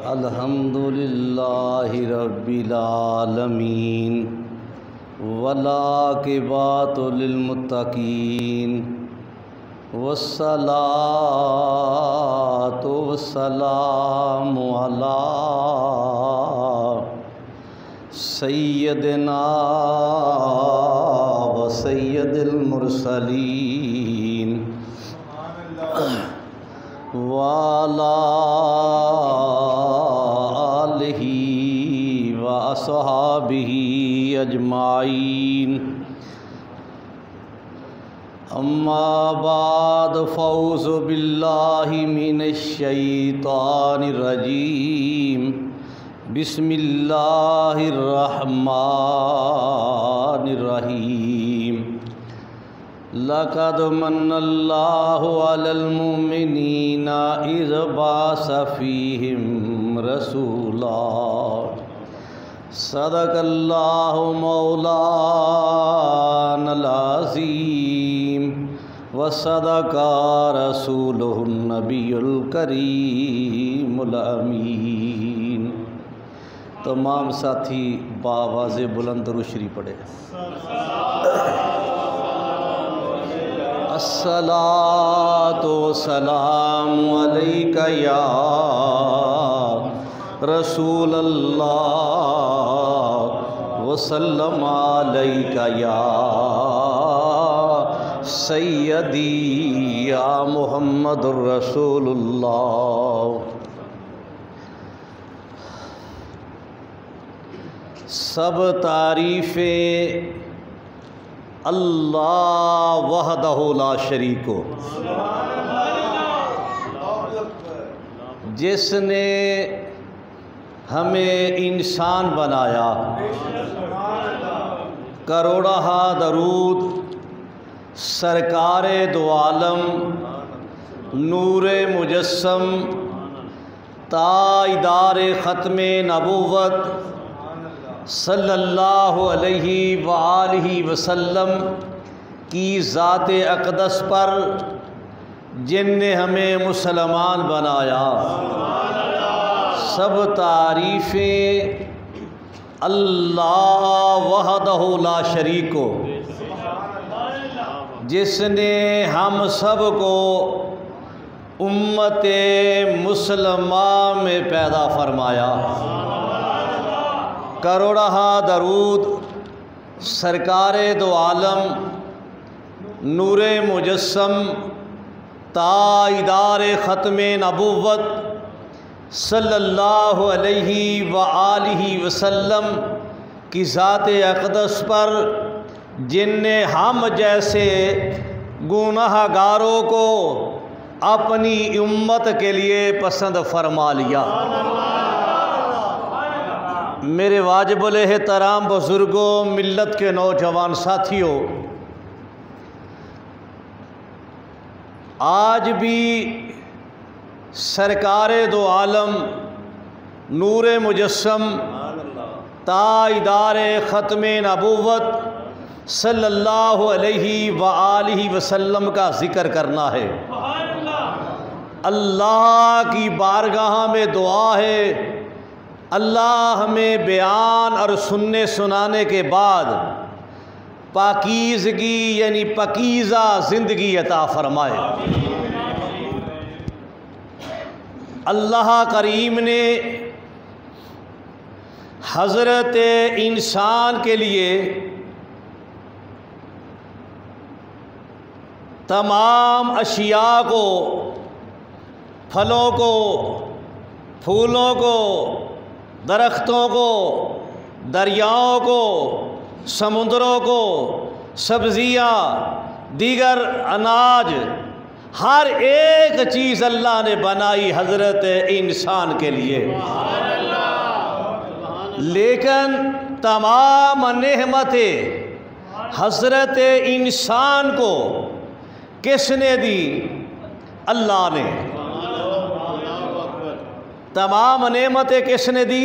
अल्हम्दुलिल्लाहि रब्बिल आलमीन वलाक़िबातु लिलमुत्तक़ीन वस्सलातु वस्सलामु अला सय्यदिना व सय्यदिल मुरसलीन वाला आलिही व अस्हाबिही अजमाइन। अम्मा बाद फ़ौज़ु बिल्लाहि मिनश शैतानिर रजीम। बिस्मिल्लाहिर रहमानिर रहीम। लक़द मन्नल्लाहु अलल मुमिनीना इज़ बअस फ़ीहिम रसूला। सदक़ल्लाहु मौलानल अज़ीम व सदक़ा रसूलुहुन नबियुल करीमुल अमीन। तमाम साथी बावाज़े बुलंद दुरूद शरीफ पढ़े। अस्सलातु वस्सलामु अलैका या रसूल अल्लाह वसल्लम अलैका या सय्यदी या मुहम्मदुर रसूलुल्लाह। सब तारीफ़ें अल्लाह वहदहु ला शरीक हो, जिसने हमें इंसान बनाया। करोड़हा दरूद सरकारे दो आलम नूरे मुजस्सम ताइदार ख़त्मे नबूवत सल्लल्लाहु अलैहि व आलिहि वसल्लम की ज़ात अक़दस पर, जिनने हमें मुसलमान बनाया। सब तारीफ़ें अल्लाह वहदहु ला शरीक हो, जिसने हम सब को उम्मते मुसलमा में पैदा फरमाया। करोड़हा दरूद सरकारे दो आलम नूरे मुजस्सम ताइदार ख़त्मे नबूवत सल्लल्लाहु अलैहि व आलिहि वसल्लम की ज़ात अक़दस पर, जिनने हम जैसे गुनाहगारों को अपनी उम्मत के लिए पसंद फरमा लिया। मेरे वाजिबुल एहतराम बुज़ुर्गों, मिल्लत के नौजवान साथियों, आज भी सरकारे दो आलम नूरे मुजस्सम ताइदार ख़त्मे नबूवत सल्लल्लाहु अलैहि व आलिहि वसल्लम का ज़िक्र करना है। अल्लाह की बारगाह में दुआ है, अल्लाह हमें बयान और सुनने सुनाने के बाद पाकीज़गी यानी पकीज़ा ज़िंदगी अता फ़रमाए। अल्लाह करीम ने हज़रत इंसान के लिए तमाम अशिया को, फलों को, फूलों को, दरख्तों को, दरियाओं को, समुद्रों को, सब्ज़ियाँ, दीगर अनाज, हर एक चीज़ अल्लाह ने बनाई हज़रत इंसान के लिए। लेकिन तमाम नेमतें हज़रत इंसान को किसने दी? अल्लाह ने। तमाम नेमतें किसने दी?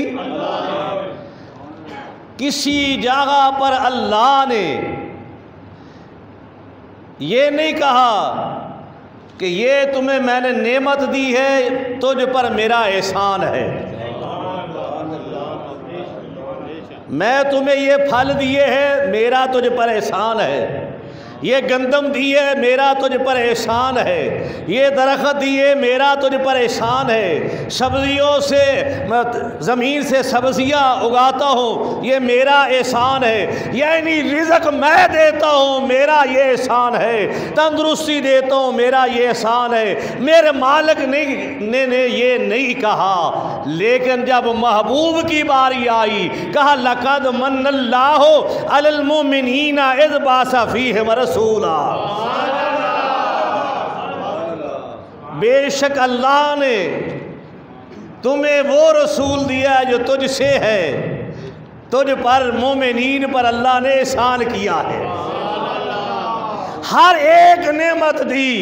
किसी जगह पर अल्लाह ने ये नहीं कहा कि ये तुम्हें मैंने नेमत दी है, तुझ पर मेरा एहसान है। मैं तुम्हें ये फल दिए हैं, मेरा तुझ पर एहसान है। ये गंदम दिए, मेरा तुझ पर एहसान है। ये दरख्त दिए, मेरा तुझ पर एहसान है। सब्जियों से, ज़मीन से सब्जियां उगाता हूँ, ये मेरा एहसान है। यानी रिज़्क़ मैं देता हूँ, मेरा ये एहसान है। तंदुरुस्ती देता हूँ, मेरा ये एहसान है। मेरे मालिक ने ये नहीं कहा। लेकिन जब महबूब की बारी आई, कहा लक़द मन्नल्लाहु अलल मुमिनीना इज़ बासा फ़ीहिम रसूला। बेशक अल्लाह ने तुम्हें वो रसूल दिया जो तुझसे है, तुझ पर मोमिनीन पर अल्लाह ने एहसान किया है। हर एक नेमत दी,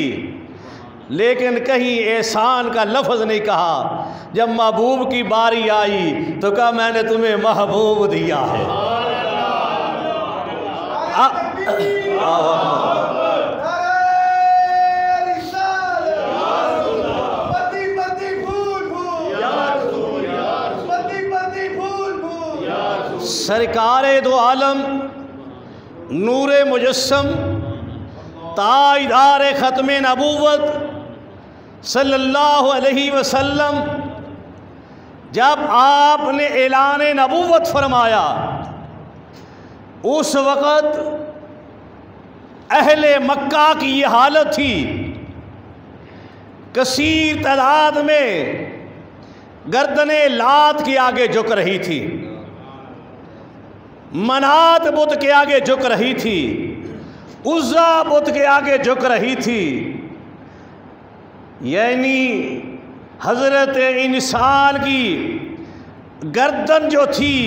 लेकिन कहीं एहसान का लफ्ज़ नहीं कहा। जब महबूब की बारी आई तो कहा मैंने तुम्हें महबूब दिया है। सरकारे दो आलम नूरे मुजस्सम ताजदार ख़त्मे नबूवत सल्लल्लाहु अलैहि वसल्लम, जब आपने ऐलान नबूवत फरमाया, उस वक़्त अहले मक्का की ये हालत थी। कसीर तादाद में गर्दने लात के आगे झुक रही थी, मनात बुत के आगे झुक रही थी, उज़्ज़ा बुत के आगे झुक रही थी। यानी हज़रत इंसान की गर्दन जो थी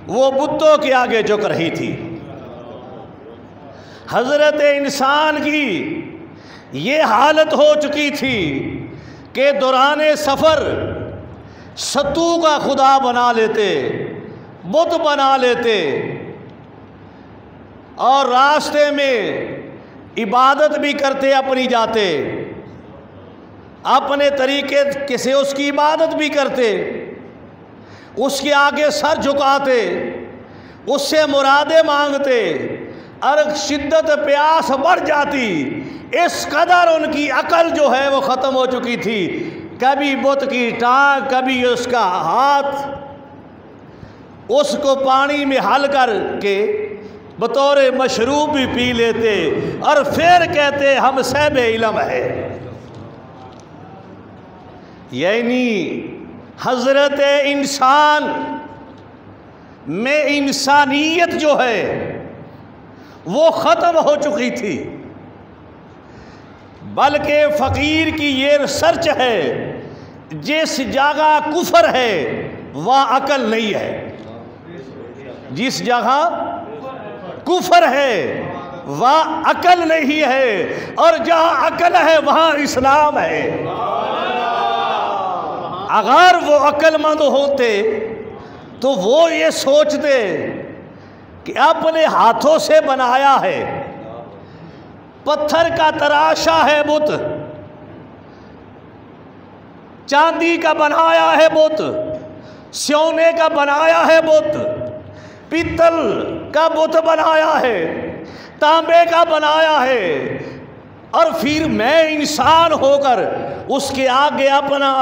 वो बुतों के आगे झुक रही थी। हज़रत इंसान की ये हालत हो चुकी थी कि दौरान सफ़र सत्तू का खुदा बना लेते, बुत बना लेते, और रास्ते में इबादत भी करते, अपनी जाते, अपने तरीके से उसकी इबादत भी करते, उसके आगे सर झुकाते, उससे मुरादे मांगते, और शिद्दत प्यास बढ़ जाती। इस कदर उनकी अकल जो है वो ख़त्म हो चुकी थी। कभी बुत की टांग, कभी उसका हाथ, उसको पानी में हल करके बतौर मशरूब भी पी लेते, और फिर कहते हम साहिब इल्म है। यानी हज़रत इंसान में इंसानियत जो है वो ख़त्म हो चुकी थी। बल्कि फ़कीर की ये रिसर्च है, जिस जगह कुफर है वहाँ अकल नहीं है, जिस जगह कुफर है वहाँ अकल नहीं है, और जहाँ अकल है वहाँ इस्लाम है। अगर वो अक्लमंद होते तो वो ये सोचते कि अपने हाथों से बनाया है, पत्थर का तराशा है बुत, चांदी का बनाया है बुत, सोने का बनाया है बुत, पीतल का बुत बनाया है, तांबे का बनाया है, और फिर मैं इंसान होकर उसके आगे अपना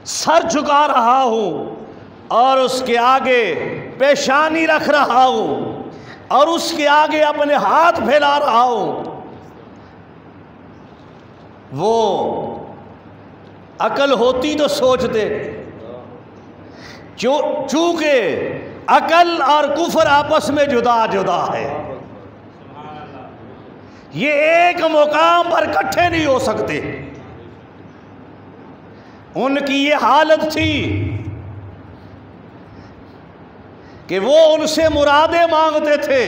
सर झुका रहा हूँ, और उसके आगे पेशानी रख रहा हूँ, और उसके आगे अपने हाथ फैला रहा हूँ। वो अकल होती तो सोचते, चूंकि अकल और कुफर आपस में जुदा जुदा है, ये एक मुकाम पर इकट्ठे नहीं हो सकते। उनकी ये हालत थी कि वो उनसे मुरादे मांगते थे,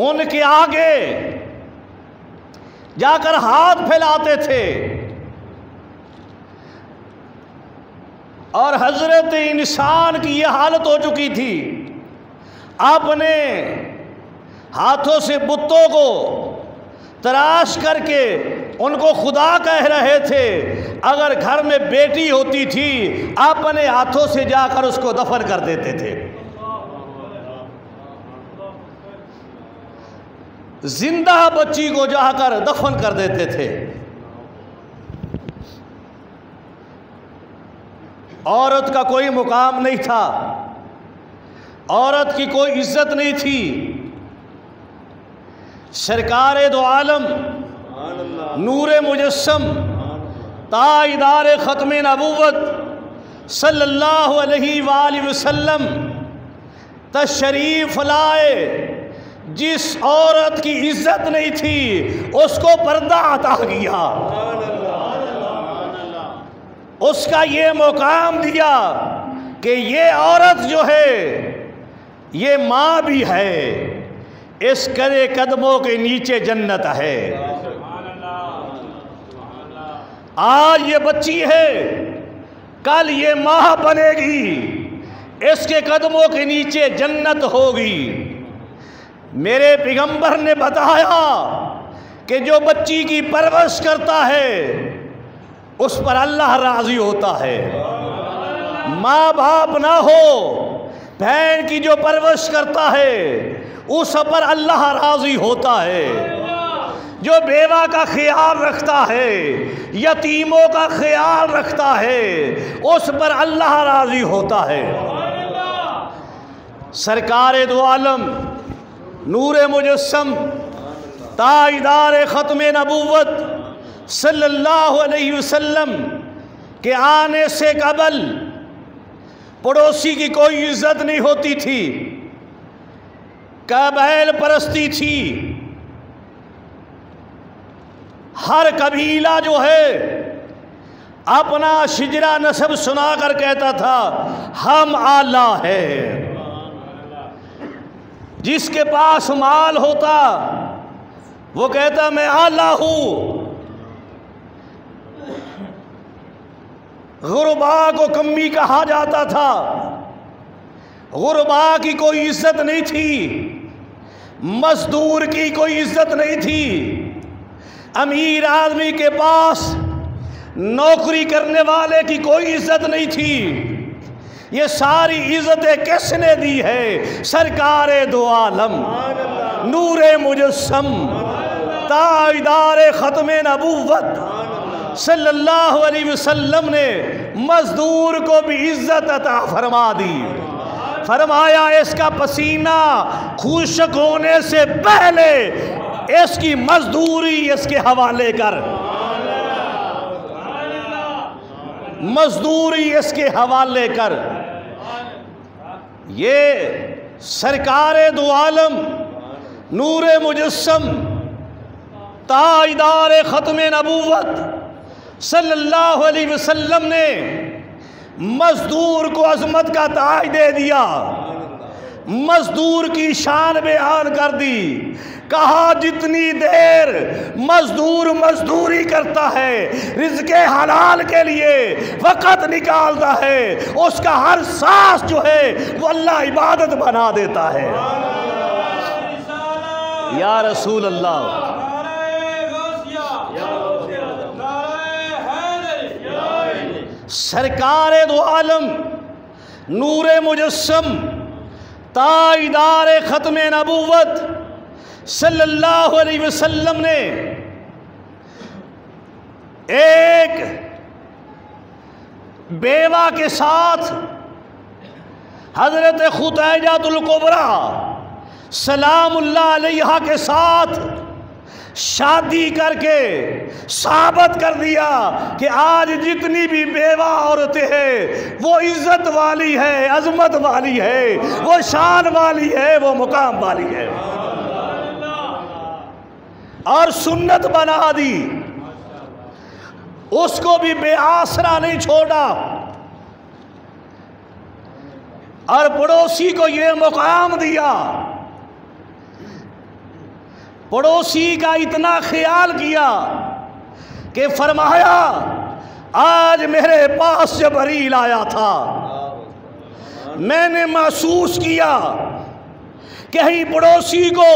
उनके आगे जाकर हाथ फैलाते थे, और हज़रत इंसान की ये हालत हो चुकी थी, अपने हाथों से बुतों को तराश करके उनको खुदा कह रहे थे। अगर घर में बेटी होती थी अपने हाथों से जाकर उसको दफन कर देते थे। जिंदा बच्ची को जाकर दफन कर देते थे। औरत का कोई मुकाम नहीं था, औरत की कोई इज्जत नहीं थी। सरकारे दो आलम नूरे मुजस्सम ताइदार ख़त्म नबूवत सल्लल्लाहु अलैहि वसल्लम तशरीफ़ लाए। जिस औरत की इज्जत नहीं थी उसको पर्दा अता किया, उसका ये मुकाम दिया कि ये औरत जो है ये माँ भी है, इस करे कदमों के नीचे जन्नत है। आज ये बच्ची है, कल ये माँ बनेगी, इसके कदमों के नीचे जन्नत होगी। मेरे पैगंबर ने बताया कि जो बच्ची की परवरिश करता है उस पर अल्लाह राज़ी होता है। माँ बाप ना हो, बहन की जो परवरिश करता है उस पर अल्लाह राज़ी होता है। जो बेवा का ख्याल रखता है, यतीमों का ख्याल रखता है, उस पर अल्लाह राज़ी होता है। सरकारे दो आलम नूरे मुजस्सम ताइदार ख़त्म नबूवत सल्लल्लाहु अलैहि वसल्लम के आने से कबल पड़ोसी की कोई इज्जत नहीं होती थी, कबील परस्ती थी। हर कबीला जो है अपना शिजरा नस्ब सुनाकर कहता था हम आला है। जिसके पास माल होता वो कहता मैं आला हूँ। गुरबा को कमी कहा जाता था, गुरबा की कोई इज्जत नहीं थी, मजदूर की कोई इज्जत नहीं थी। अमीर आदमी के पास नौकरी करने वाले की कोई इज्जत नहीं थी। ये सारी इज्जतें किसने दी है? सरकारे दो आलम नूरे मुजस्सम ताइदार ख़त्म नबूवत सल्लल्लाहु अलैहि वसल्लम ने मजदूर को भी इज्जत अता फरमा दी। फरमाया इसका पसीना खुश्क होने से पहले इसकी मजदूरी इसके हवाले कर, मजदूरी इसके हवाले कर। ये सरकारे दो आलम नूरे मुजस्सम ताइदार ख़त्म नबूवत सल्लल्लाहु अलैहि वसल्लम ने मजदूर को अज़मत का ताज दे दिया, मजदूर की शान बयान कर दी। कहा जितनी देर मजदूर मजदूरी करता है, रिज़्क़े हलाल के लिए वक़्त निकालता है, उसका हर सांस जो है वो अल्लाह इबादत बना देता है। या रसूल अल्लाह, सरकारे दो आलम नूरे मुजस्सम ताइदार ख़त्म नबूवत सल्लल्लाहु अलैहि वसल्लम ने एक बेवा के साथ हज़रत खुतैजातुल कुबरा सलामुल्लाह अलैहा के साथ शादी करके साबित कर दिया कि आज जितनी भी बेवा औरतें हैं वो इज्जत वाली है, अजमत वाली है, वो शान वाली है, वो मुकाम वाली है। और सुन्नत बना दी, उसको भी बेआसरा नहीं छोड़ा। और पड़ोसी को ये मुकाम दिया, पड़ोसी का इतना ख्याल किया कि फरमाया आज मेरे पास जबरील आया था, मैंने महसूस किया कहीं पड़ोसी को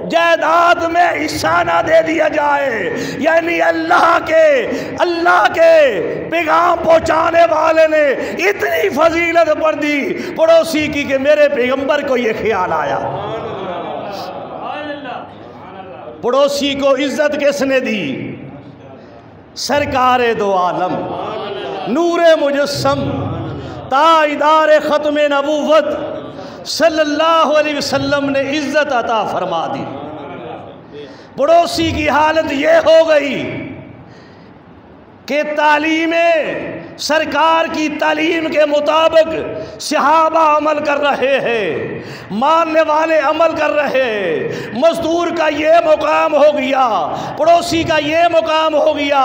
जायदाद में हिस्सा ना दे दिया जाए। यानी अल्लाह के पैगाम पहुंचाने वाले ने इतनी फजीलत पर दी पड़ोसी की कि मेरे पैगंबर को ये ख्याल आया। पड़ोसी को इज्जत किसने दी? सरकारे दो आलम, नूरे मुजस्सम, ताजदार ख़त्म नबूवत सल्लल्लाहु अलैहि वसल्लम ने इज्जत अता फरमा दी। पड़ोसी की हालत ये हो गई कि तालीमें सरकार की तालीम के मुताबिक सहाबा अमल कर रहे हैं, मानने वाले अमल कर रहे हैं। मजदूर का ये मुकाम हो गया, पड़ोसी का ये मुकाम हो गया।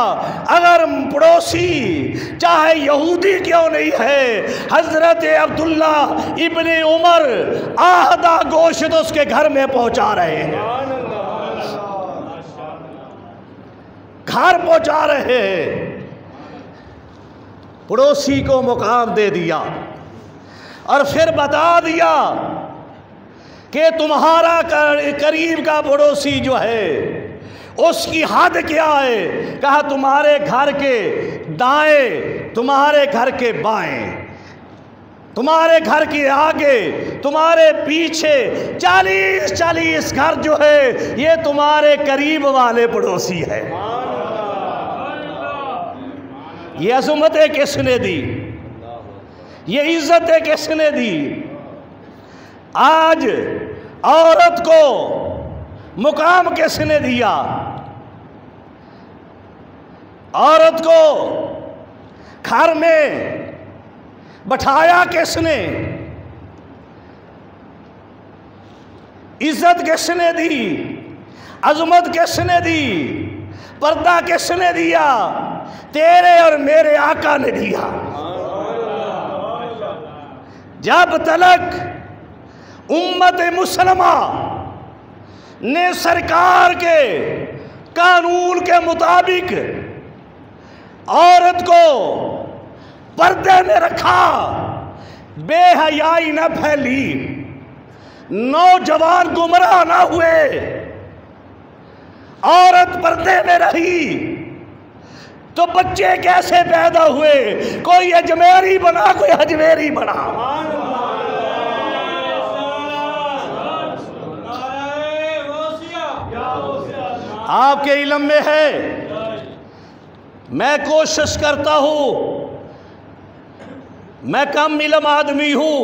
अगर पड़ोसी चाहे यहूदी क्यों नहीं है, हजरत अब्दुल्ला इब्ने उमर आहदा गोश्त उसके घर में पहुंचा रहे हैं, घर पहुंचा रहे हैं। पड़ोसी को मुकाम दे दिया और फिर बता दिया कि तुम्हारा करीब का पड़ोसी जो है उसकी हद क्या है। कहा तुम्हारे घर के दाएं, तुम्हारे घर के बाएं, तुम्हारे घर के आगे, तुम्हारे पीछे 40-40 घर जो है ये तुम्हारे करीब वाले पड़ोसी है। ये अज़मतें किसने दी? ये इज्जतें किसने दी? आज औरत को मुकाम किसने दिया? औरत को घर में बैठाया किसने? इज्जत किसने दी? अजमत किसने दी? पर्दा किसने दिया? तेरे और मेरे आका ने दिया। जब तलक उम्मत मुसलमा ने सरकार के कानून के मुताबिक औरत को पर्दे में रखा, बेहयाई न फैली, नौजवान गुमराह न हुए, औरत पर्दे में रही, तो बच्चे कैसे पैदा हुए? कोई अजमेरी बना, कोई अजमेरी बना। आपके इल्म में है, मैं कोशिश करता हूँ, मैं कम इल्म आदमी हूँ,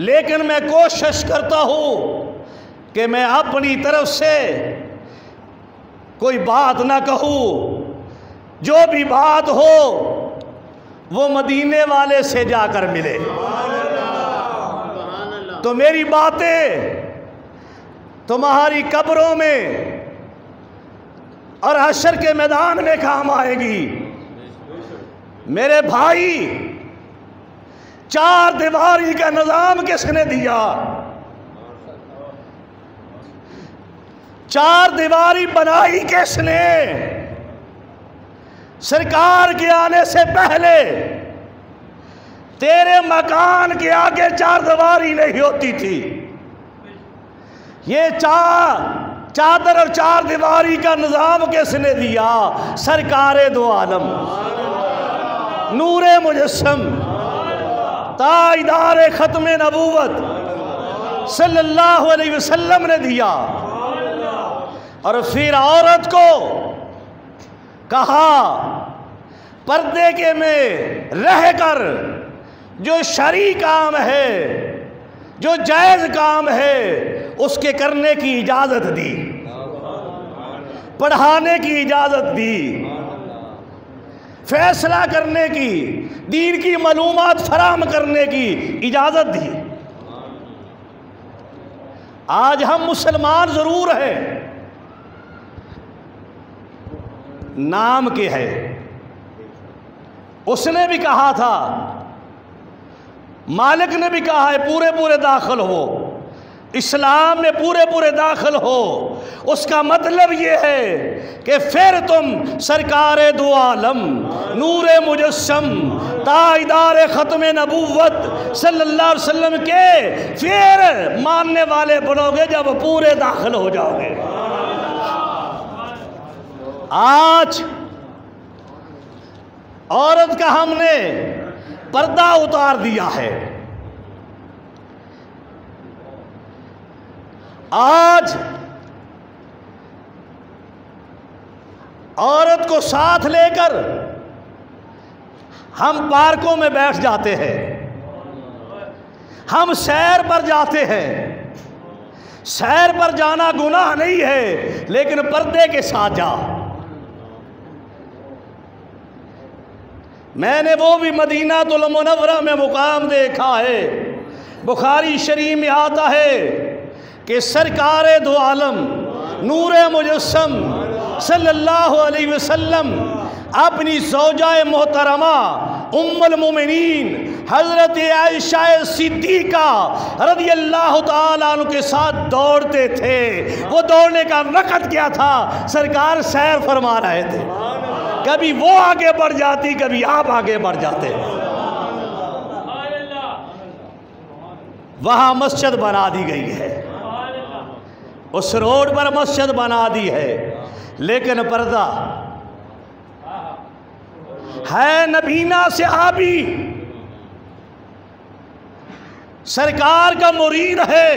लेकिन मैं कोशिश करता हूँ कि मैं अपनी तरफ से कोई बात ना कहूँ। जो भी बात हो वो मदीने वाले से जाकर मिले, तो मेरी बातें तुम्हारी कब्रों में और हशर के मैदान में काम आएगी। मेरे भाई, चार दीवारी का निजाम किसने दिया? चार दीवारी बनाई किसने? सरकार के आने से पहले तेरे मकान के आगे चार दीवारी नहीं होती थी। ये चादर और चार दीवारी का निजाम किसने दिया? सरकारे दो आलम, नूरे मुजस्सम, ताजदार ख़त्म नबूवत सल्लल्लाहु अलैहि वसल्लम ने दिया। और फिर औरत को कहा पर्दे के में रहकर जो शरई काम है, जो जायज़ काम है, उसके करने की इजाज़त दी, पढ़ाने की इजाज़त दी, फैसला करने की, दीन की मालूमात फराहम करने की इजाज़त दी। आज हम मुसलमान ज़रूर हैं, नाम के है। उसने भी कहा था, मालिक ने भी कहा है पूरे पूरे दाखिल हो, इस्लाम में पूरे पूरे दाखिल हो, उसका मतलब ये है कि फिर तुम सरकार दो आलम नूरे मुजस्सम ताजदार ख़त्म नबूवत सल्लल्लाहु अलैहि वसल्लम के फिर मानने वाले बनोगे जब पूरे दाखिल हो जाओगे। आज औरत का हमने पर्दा उतार दिया है। आज औरत को साथ लेकर हम पार्कों में बैठ जाते हैं, हम सैर पर जाते हैं। सैर पर जाना गुनाह नहीं है, लेकिन पर्दे के साथ जा। मैंने वो भी मदीनातुल मुनव्वरा में मुकाम देखा है, बुखारी शरीफ में आता है कि सरकार दो आलम नूरे मुजस्सम सल्लल्लाहु अलैहि वसल्लम अपनी ज़ौजाए मोहतरमा उम्मुल मोमिनीन हज़रत आयशा सिद्दीक़ा रज़ियल्लाहु ताला अन्हा के साथ दौड़ते थे। वो दौड़ने का वक़्त क्या था? सरकार सैर फरमा रहे थे। कभी वो आगे बढ़ जाती, कभी आप आगे बढ़ जाते। वहाँ मस्जिद बना दी गई है, उस रोड पर मस्जिद बना दी है, लेकिन पर्दा है। नबीना सहाबी सरकार का मुरीद है।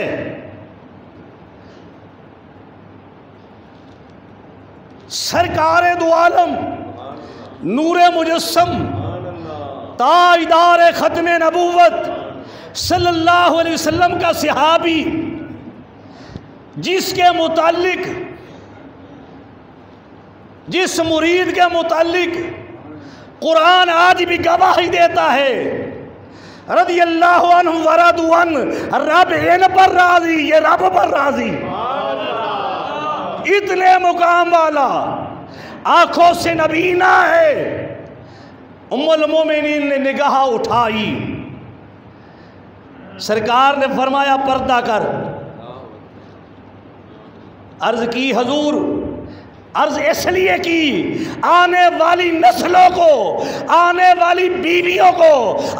सरकार दो आलम नूरे मुजस्सम ताजदार ख़त्म नबूवत सल्लल्लाहु अलैहि वसल्लम का सहाबी, जिसके मुतालिक, जिस मुरीद के मुतालिक कुरान आज भी गवाही देता है, रज़ियल्लाहु अन्हु व रदू अन, रब इन पर राजी, ये रब पर राजी। इतने मुकाम वाला, आंखों से नबीना है। उम्मुल मोमिनीन ने निगाह उठाई, सरकार ने फरमाया पर्दा कर। अर्ज की हजूर, अर्ज इसलिए की आने वाली नस्लों को, आने वाली बीवियों को,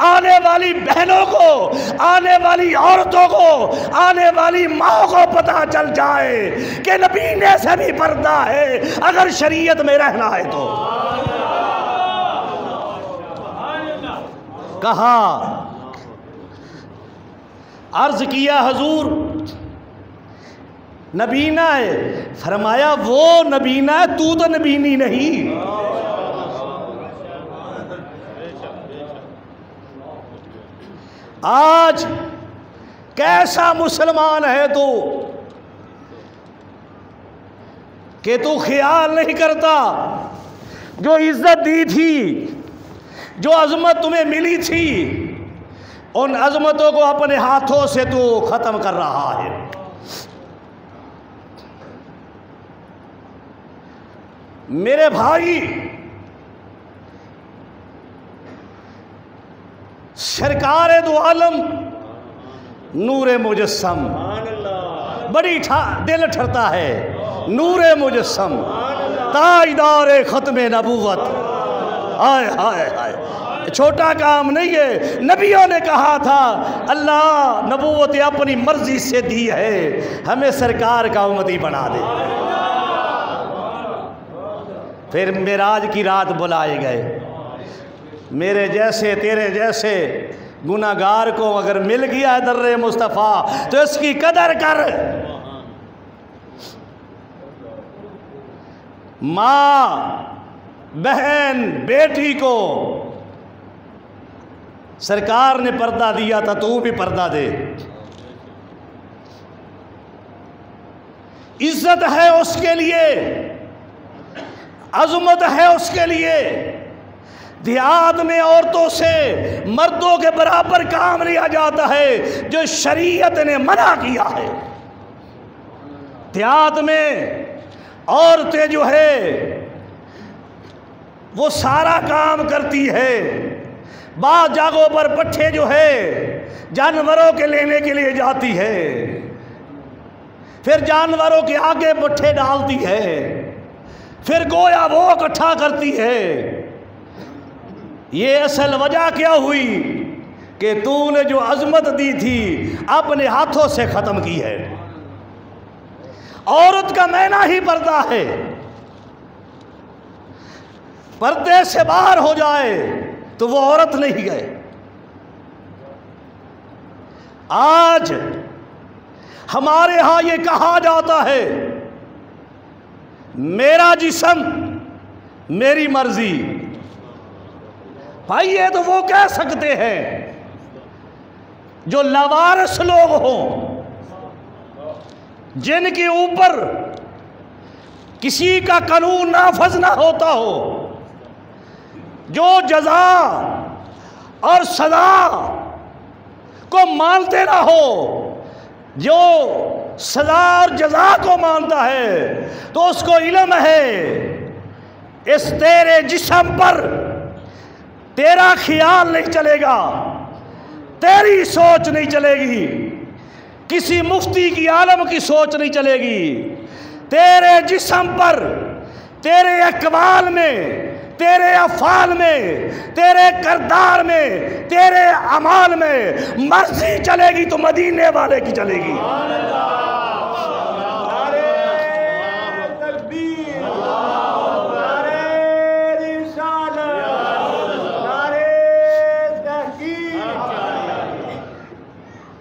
आने वाली बहनों को, आने वाली औरतों को, आने वाली माँ को पता चल जाए कि नबीने से भी पर्दा है अगर शरीयत में रहना है तो। कहा, अर्ज किया हजूर नबीना है, फरमाया वो नबीना है, तू तो नबीनी नहीं। आज कैसा मुसलमान है तू कि तू ख्याल नहीं करता जो इज्जत दी थी, जो अजमत तुम्हें मिली थी, उन अजमतों को अपने हाथों से तू खत्म कर रहा है। मेरे भाई, सरकार दो आलम नूरे मुजस्सम, बड़ी दिल ठरता है, नूरे मुजस्सम ताजदार ख़त्म नबूवत। हाय हाय हाय, छोटा काम नहीं है। नबियों ने कहा था अल्लाह नबूवत अपनी मर्जी से दी है, हमें सरकार का उम्मती बना दे। फिर मेराज की रात बुलाए गए। मेरे जैसे तेरे जैसे गुनाहगार को अगर मिल गया दर्रे मुस्तफ़ा तो इसकी कदर कर। माँ, बहन, बेटी को सरकार ने पर्दा दिया था, तू भी पर्दा दे। इज्जत है उसके लिए, अज़मत है उसके लिए। देहात में औरतों से मर्दों के बराबर काम लिया जाता है जो शरीयत ने मना किया है। देहात में औरतें जो है वो सारा काम करती है। बाद जगहों पर पट्ठे जो है जानवरों के लेने के लिए जाती है। फिर जानवरों के आगे पट्ठे डालती है, फिर गोया वो इकट्ठा करती है। ये असल वजह क्या हुई कि तूने जो अजमत दी थी अपने हाथों से ख़त्म की है। औरत का मैना ही पर्दा है, पर्दे से बाहर हो जाए तो वो औरत नहीं गए। आज हमारे यहाँ ये कहा जाता है मेरा जिस्म मेरी मर्जी। भाई ये तो वो कह सकते हैं जो लवारिस लोग हों, जिनके ऊपर किसी का कानून नाफज ना होता हो, जो जजा और सजा को मानते ना हो, जो सजा और जजा को मानता है तो उसको इल्म है इस तेरे जिस्म पर तेरा ख्याल नहीं चलेगा, तेरी सोच नहीं चलेगी, किसी मुफ्ती की आलम की सोच नहीं चलेगी। तेरे जिस्म पर, तेरे अक़वाल में, तेरे अफ़ाल में, तेरे किरदार में, तेरे अमाल में मर्जी चलेगी तो मदीने वाले की चलेगी।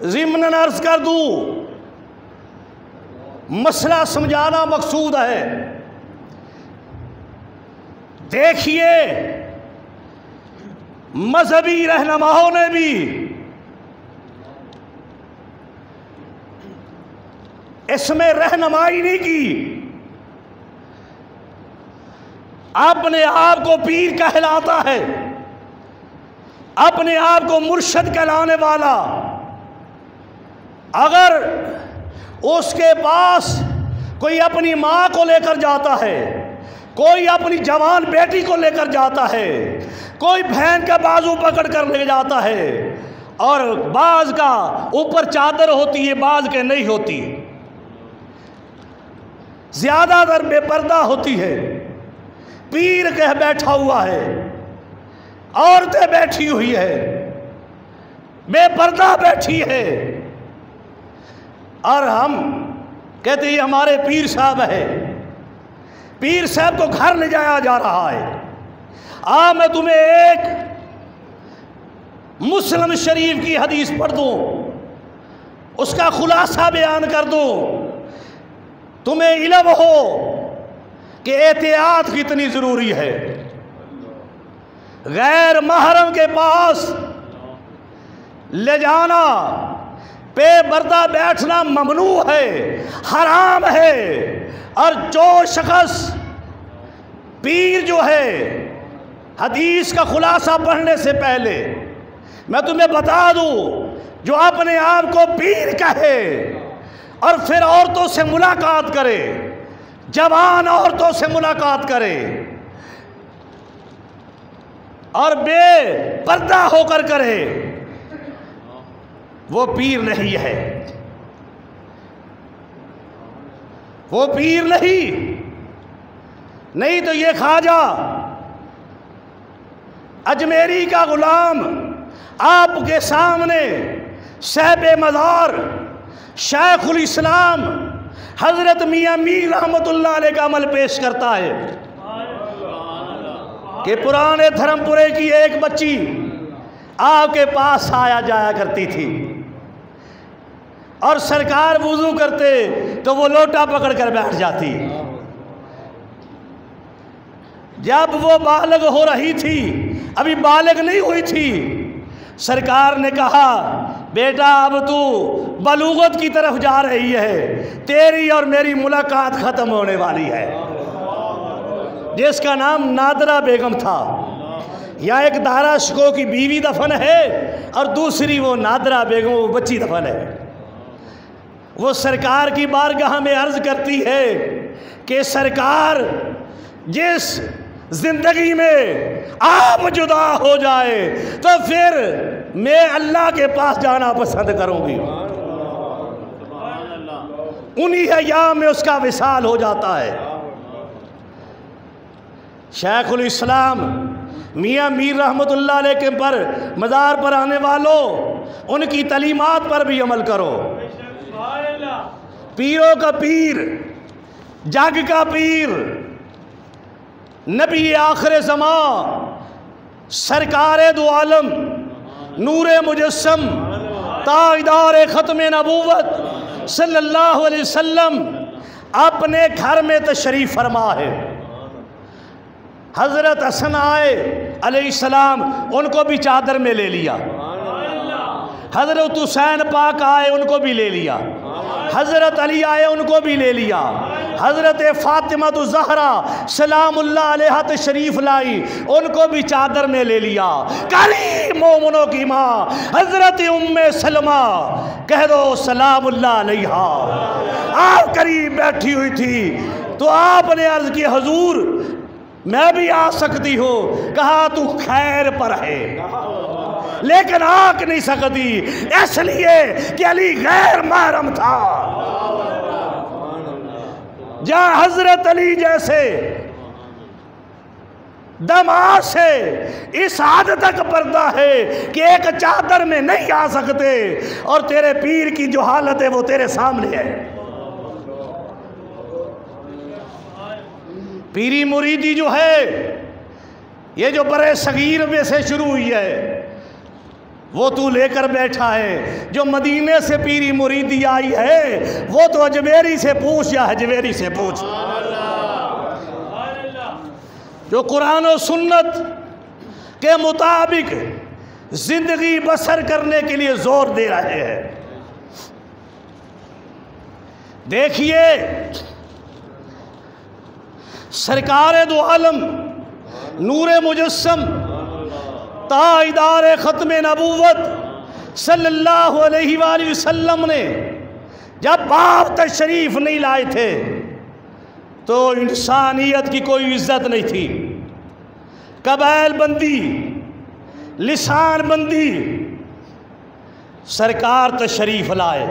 ज़िम्नन अर्ज़ कर दूँ, मसला समझाना मकसूद है। देखिए मजहबी रहनुमाओं ने भी इसमें रहनुमाई नहीं की, अपने आप को पीर कहलाता है, अपने आप को मुर्शद कहलाने वाला, अगर उसके पास कोई अपनी माँ को लेकर जाता है, कोई अपनी जवान बेटी को लेकर जाता है, कोई बहन का बाजू पकड़ कर ले जाता है, और बाज का ऊपर चादर होती है, बाज के नहीं होती, ज्यादातर बेपर्दा होती है, पीर कह बैठा हुआ है, औरतें बैठी हुई है, बेपर्दा बैठी है, और हम कहते ये हमारे पीर साहब है। पीर साहब को घर ले जाया जा रहा है। मैं तुम्हें एक मुस्लिम शरीफ की हदीस पढ़ दूं, उसका खुलासा बयान कर दूं, तुम्हें इल्म हो कि एहतियात कितनी ज़रूरी है। गैर महरम के पास ले जाना, बेपर्दा बैठना ममनू है, हराम है। और जो शख्स पीर जो है, हदीस का खुलासा पढ़ने से पहले मैं तुम्हें बता दूं, जो अपने आप को पीर कहे और फिर औरतों से मुलाकात करे, जवान औरतों से मुलाकात करे और बेपर्दा होकर करे, वो पीर नहीं है, वो पीर नहीं तो ये ख्वाजा अजमेरी का गुलाम आपके सामने साहिब मज़ार शेखुल इस्लाम हज़रत मियाँ मीर रहमतुल्लाह अलैह का अमल पेश करता है कि पुराने धर्मपुरे की एक बच्ची आपके पास आया जाया करती थी, और सरकार वुज़ू करते तो वो लोटा पकड़ कर बैठ जाती। जब वो बालग हो रही थी, अभी बालग नहीं हुई थी, सरकार ने कहा बेटा अब तू बलूगत की तरफ जा रही है, तेरी और मेरी मुलाकात ख़त्म होने वाली है। जिसका नाम नादरा बेगम था। यहाँ एक दारा शिको की बीवी दफन है और दूसरी वो नादरा बेगम वो बच्ची दफन है। वो सरकार की बारगाह में अर्ज़ करती है कि सरकार जिस ज़िंदगी में आप जुदा हो जाए तो फिर मैं अल्लाह के पास जाना पसंद करूँगी। उन्हीं अय्याम में उसका विसाल हो जाता है। शेखुल इस्लाम मियाँ मीर रहमतुल्लाह अलैह के पर मज़ार पर आने वालों, उनकी तलीमात पर भी अमल करो। पीरों का पीर, जग का पीर, नबी आखिर ज़मा, सरकार दो आलम, नूरे मुजस्सम, ताजदार ख़त्म नबूवत सल्लल्लाहु अलैहि वसल्लम अपने घर में तशरीफ़ फरमा है। हज़रत हसन आए अलैहिस्सलाम, उनको भी चादर में ले लिया। हज़रत हुसैन पाक आए, उनको भी ले लिया। हज़रत अली आए, उनको भी ले लिया। हज़रत फ़ातिमा तो ज़हरा सलामुल्लाह अलैहा तशरीफ़ लाई, उनको भी चादर में ले लिया। करीम मोमिनों की माँ हज़रत उम्मे सलमा, कह दो सलामुल्लाह अलैहा, आप करीब बैठी हुई थी तो आपने अर्ज़ की हुजूर मैं भी आ सकती हूँ। कहा तू खैर पर है लेकिन आ नहीं सकती, इसलिए कि अली गैर महरम था। जहाँ हजरत अली जैसे दमाद से इस हद तक पर्दा है कि एक चादर में नहीं आ सकते, और तेरे पीर की जो हालत है वो तेरे सामने है। पीरी मुरीदी जो है ये जो बड़े सगीर में से शुरू हुई है वो तू लेकर बैठा है। जो मदीने से पीरी मुरीदी आई है वो तो अजमेरी से पूछ या अजमेरी से पूछ। जो कुरान और सुन्नत के मुताबिक जिंदगी बसर करने के लिए जोर दे रहे हैं। देखिए सरकार दो आलम, नूरे मुजस्सम, ताजदार ख़त्म नबूवत सल्लल्लाहु अलैहि वसल्लम ने जब बाप तशरीफ़ नहीं लाए थे तो इंसानियत की कोई इज्जत नहीं थी। कबाइल बंदी, लिसान बंदी, सरकार तशरीफ़ लाए।